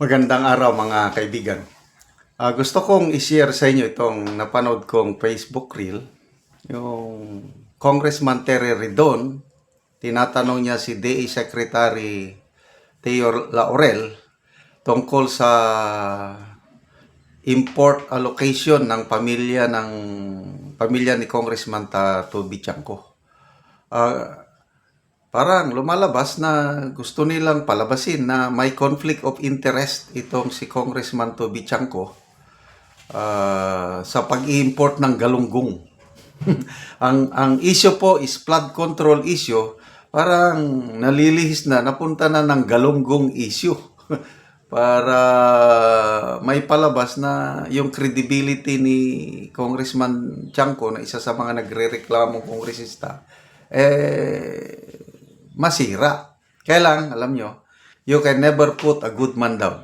Magandang araw mga kaibigan. Gusto kong i-share sa inyo itong napanood kong Facebook reel. Yung Congressman Terry Ridon, tinatanong niya si DA Secretary Teo Laurel tungkol sa import allocation ng pamilya ni Congressman Toby Chanco. Parang lumalabas na gusto nilang palabasin na may conflict of interest itong si Congressman Toby Chanco sa pag-i-import ng galunggong. ang issue po is flood control issue. Parang nalilihis na, napunta na ng galunggong issue. Para may palabas na yung credibility ni Congressman Chanco na isa sa mga nagre-reklamong kongresista, masira. Kaya lang, alam nyo, you can never put a good man down.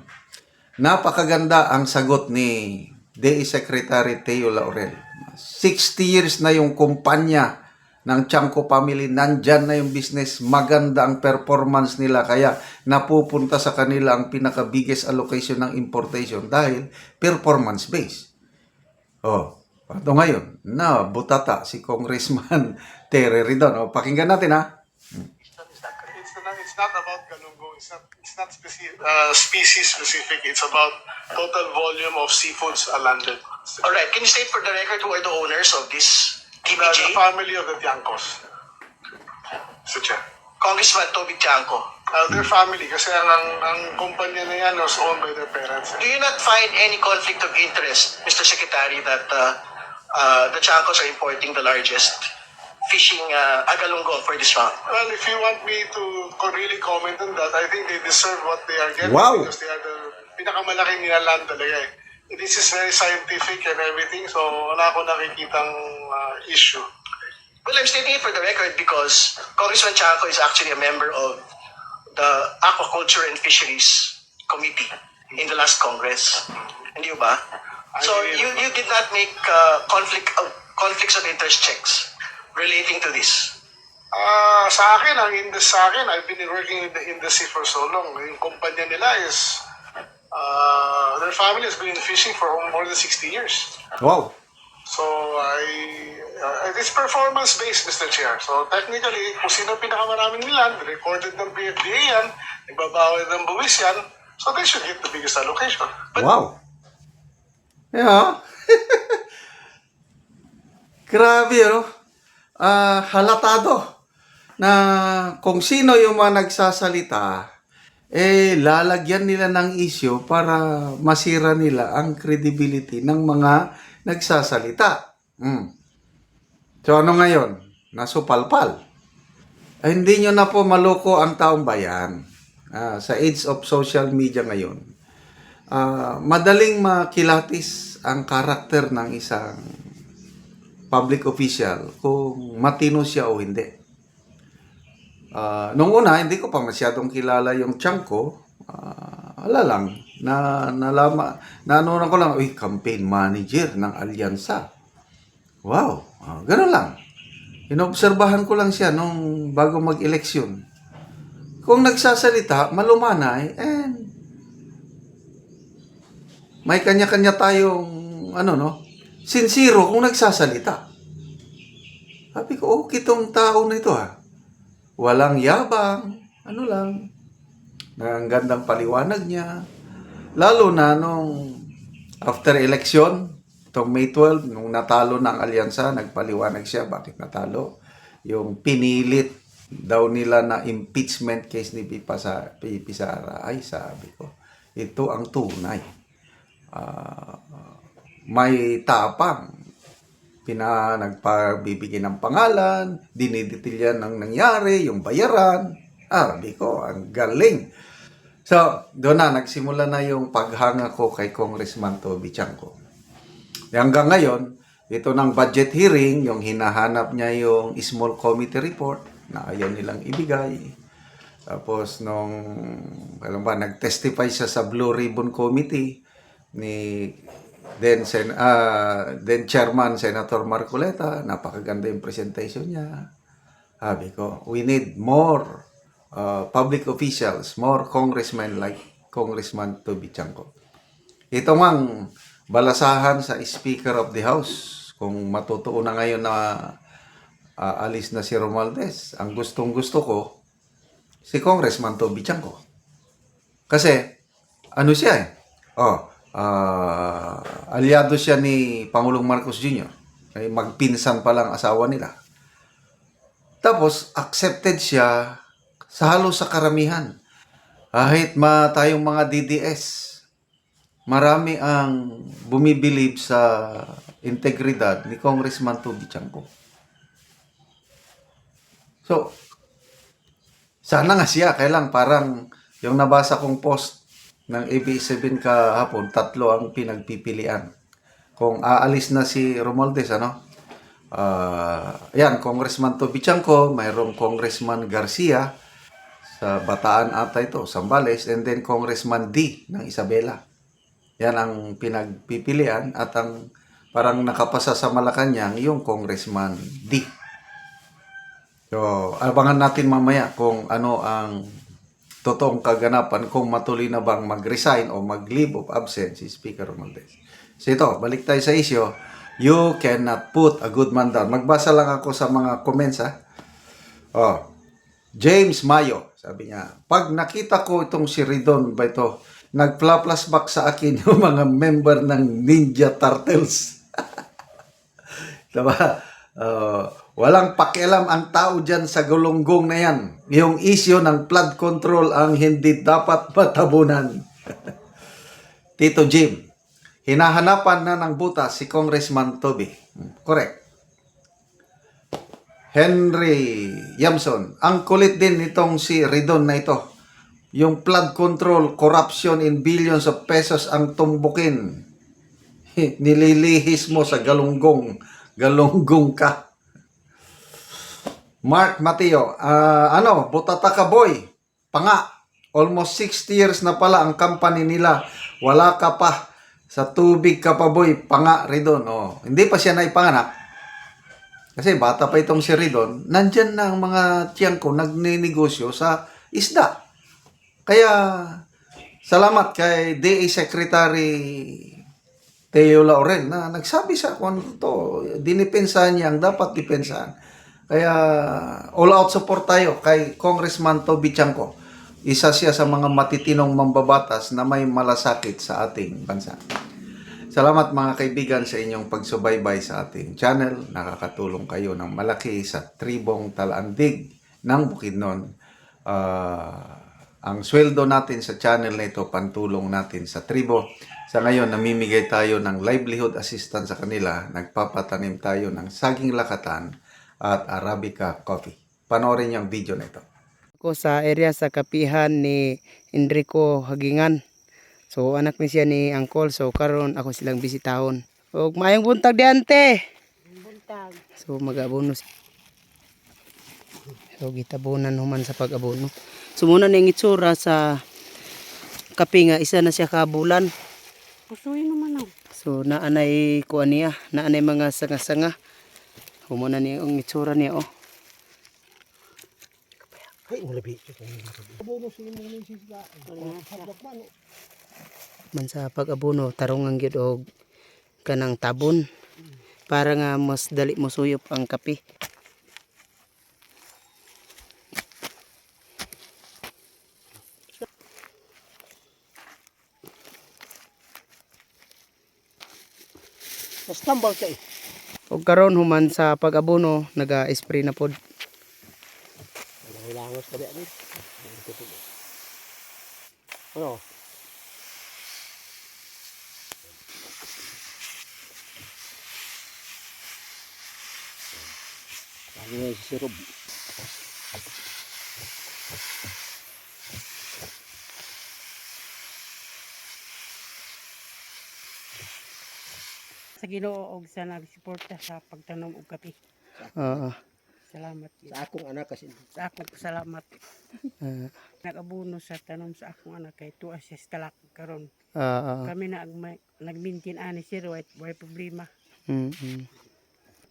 Napakaganda ang sagot ni DA Secretary Teo Laurel. 60 years na yung kumpanya ng Chanco family, nandyan na yung business, maganda ang performance nila, kaya napupunta sa kanila ang pinaka-biggest allocation ng importation dahil performance-based. Pato ngayon, na butata si Congressman Terry Ridon. Pakinggan natin ha. It's not about galunggong. It's not species specific. It's about total volume of seafoods landed. All right. Can you state for the record who are the owners of this The TBJ? family of the Tiangcos. Mr. Chair. Congressman Toby Chanco. Their family, kasi ang kumpanya na yan was owned by their parents. Do you not find any conflict of interest, Mr. Secretary, that the Chancos are importing the largest fishing agalunggong for this round? Well, if you want me to really comment on that, I think they deserve what they are getting. Wow. Because they are the pinakamalaking nilaland talaga eh. This is very scientific and everything, so wala ko nakikitang issue. Well, I'm stating it for the record because Congressman Chanco is actually a member of the Aquaculture and Fisheries Committee in the last Congress. Hindi ba? So you did not make conflicts of interest checks relating to this. Sa akin, I've been working in the industry for so long. Yung kumpanya nila is, their family has been fishing for more than 60 years. Wow. So, it's performance-based, Mr. Chair. So, technically, kung sino pinakamaraming nilan, recorded ng PFDA yan, nagbabawal ng buwis yan, so they should get the biggest allocation. But, Wow. Yeah. Grabe, no? Halatado na kung sino yung mga nagsasalita, lalagyan nila ng issue para masira nila ang credibility ng mga nagsasalita. So ano ngayon? Nasupalpal. Hindi nyo na po maloko ang taong bayan. Sa age of social media ngayon, madaling makilatis ang karakter ng isang public official kung matino siya o hindi. Nung una, hindi ko pa masyadong kilala yung Chanco. Ala lang, nanunan ko lang, campaign manager ng Alyansa. Wow, ganun lang. Inobserbahan ko lang siya nung bago mag-eleksyon. Kung nagsasalita, malumanay, and may kanya-kanya tayong, sincero kung nagsasalita. Sabi ko, okay tong tao na ito Walang yabang, lang. Ang gandang paliwanag niya. Lalo na nung after election, itong May 12, nung natalo ng Alyansa, nagpaliwanag siya bakit natalo. Yung pinilit daw nila na impeachment case ni Pipi Sara. Ay, sabi ko, ito ang tunay. May tapang. Nagpabibigay ng pangalan, dinidetilyan ng nangyari, yung bayaran. Sabi ko, ang galing. So, doon na, nagsimula na yung paghanga ko kay Congressman Toby Chanco. Hanggang ngayon, ito ng budget hearing, yung hinahanap niya yung small committee report na ayaw nilang ibigay. Tapos, nag-testify siya sa Blue Ribbon Committee ni then Chairman Senator Marcoleta, napakaganda yung presentation niya. Sabi ko, we need more public officials, more congressmen like Congressman Toby Chanco. Ito ngang balasahan sa Speaker of the House. Kung matutuo na ngayon na alis na si Romualdez, ang gustong-gusto ko, si Congressman Toby Chanco. Kasi, ano siya eh? Aliado siya ni Pangulong Marcos Jr. Ay magpinsan pa lang asawa nila. Tapos, accepted siya sa halos sa karamihan. Kahit tayong mga DDS, marami ang bumibilib sa integridad ni Congressman Toby Chanco. So, sana nga siya, kailang parang yung nabasa kong post ng ABS-CBN kahapon, 3 ang pinagpipilian. Kung aalis na si Romualdez, yan, Congressman Toby Chanco, mayroong Congressman Garcia, sa Bataan ata ito, Zambales, and then Congressman D ng Isabela. Yan ang pinagpipilian at ang parang nakapasa sa Malacanang yung Congressman D. So, abangan natin mamaya kung ano ang totoong kaganapan, kung matuloy na bang mag-resign o mag-leave of absence si Speaker Romualdez. So ito, balik tayo sa isyo. You cannot put a good man down. Magbasa lang ako sa mga comments ha. James Mayo, sabi niya, pag nakita ko itong si Ridon ba ito, nag-flashback sa akin yung mga member ng Ninja Turtles. Diba? Walang pakialam ang tao dyan sa gulunggong na yan. Yung issue ng flood control ang hindi dapat matabunan. Tito Jim, hinahanapan na ng butas si Congressman Toby. Correct. Henry Yamson, ang kulit din nitong si Ridon na ito. Yung flood control, corruption in billions of pesos ang tumbukin. Nililihis mo sa galunggong. Galunggong ka. Mark Mateo, butata ka boy. Panga. Almost 60 years na pala ang company nila. Wala ka pa. Sa tubig ka pa boy. Panga, Ridon. Hindi pa siya naipanganak. Kasi bata pa itong si Ridon. Nandyan na ang mga tiyang ko nagninegosyo sa isda. Kaya, salamat kay DA Secretary Teo Lauren na nagsabi sa kung to, dinipensahan niya ang dapat dipensahan. Kaya, all out support tayo kay Congressman Toby Chanco. Isa siya sa mga matitinong mambabatas na may malasakit sa ating bansa. Salamat mga kaibigan sa inyong pagsubaybay sa ating channel. Nakakatulong kayo ng malaki sa tribong Talandig ng Bukidnon. Ang sweldo natin sa channel na ito, pantulong natin sa tribo. Sa ngayon, namimigay tayo ng livelihood assistance sa kanila. Nagpapatanim tayo ng saging lakatan at Arabica coffee. Panoorin niyo ang video na ito. Ako sa area sa Kapihan ni Enrico Hagingan. So anak ni siya ni Angkol. So karon ako silang bisitahon. Og maayong buntag diante. Buntag. So mag-abono. So gitabonan human sa pag-abono. So muna ning itsura sa kapi nga isa na siya kabulan. Pusuin naman ako. So naanay kuan niya, naanay mga sanga-sanga. Humana niya ang itsura niya Ay, ulabi. Man sa pag-abono tarong ang gyud og kanang tabon para nga mas dali mo suyop ang kape. Mas tambal siya eh. Og karon human sa pag-abono naga-spray na pod. Langos pa diyan. Ano? Ano yung sirup? Sa Ginoo og sa nagsuporta sa pagtanom og kape. Oo. Salamat. Sa akong anak kasi. Sa akong salamat. Nag-abono sa tanom sa akong anak kay tuwa siya sa talak karon. Kami na nagmintin ani sir way problema.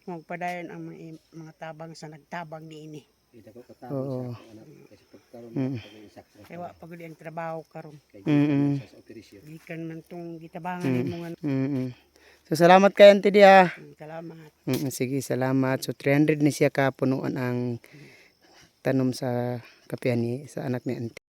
Magpadayon ang mga tabang sa nagtabang niini. Kita ko katabi Oo. sa akong anak. Kasi pagkaroon Mm. pag-iisak na. Kaya wa pagod ang trabaho karon. Kaya Mm. siya sa operasyon. Gikan man tong gitabangan nimo nga. So salamat kay Auntie dia. Salamat. Sige, salamat. So 300 ni siya ka punuan ang tanom sa kapihan ni sa anak ni Auntie.